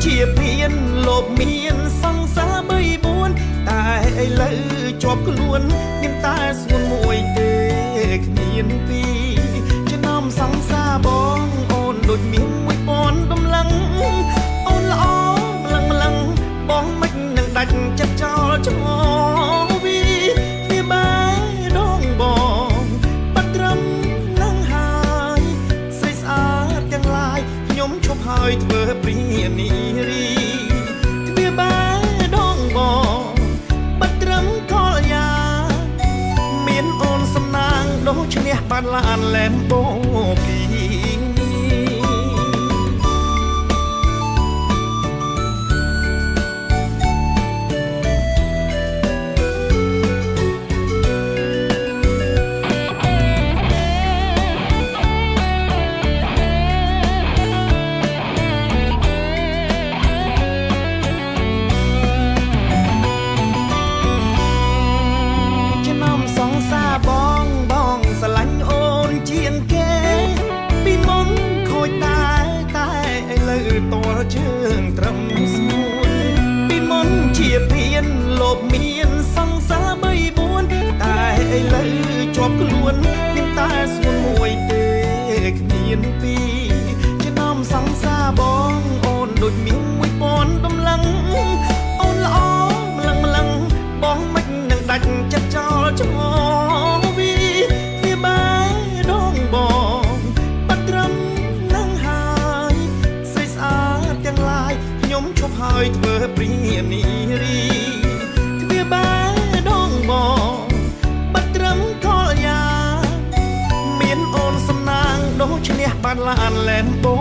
ជាភៀនលោកមានសង្សារ3 4តែឥឡូវជាប់ខ្លួនមានតែស្មួនមួយទេគ្មានពីរចំណំសង្សារបងអូនដូចមាន1000កម្លាំងអូនល្អម្លឹងបងមិននឹងដាច់ចិត្តចោលចោលវាបែដងបងបាត់ត្រឹមនឹងហើយស្រីស្អាតទាំងឡាយខ្ញុំឈប់ហើយធ្វើព្រានារីវាបែដងបងបាត់ត្រឹមកលយ៉ាមានអូនសំណាងដូចឈ្នះបានឡានឡែមបូគីជើងត្រឹមស្នួនពីមុនជាភៀនលោកមានសង្សារ3 4តែឥឡូវជាប់ខ្លួនមានតែស្នួនមួយទេគ្មានពីរចំណំសង្សារបងអូនដូចមាន1000កម្លាំងអូនល្អម្លឹងបងមិននឹងដាច់ចិត្តចោលចោលវាបែដងបងបាត់ត្រឹមនឹងហើយស្រីស្អាតទាំងឡាយខ្ញុំឈប់ហើយធ្វើព្រានារីវាបែដងបងបាត់ត្រឹមកលយ៉ាមានអូនសំណាងដូចឈ្នះបានឡានឡែមបូ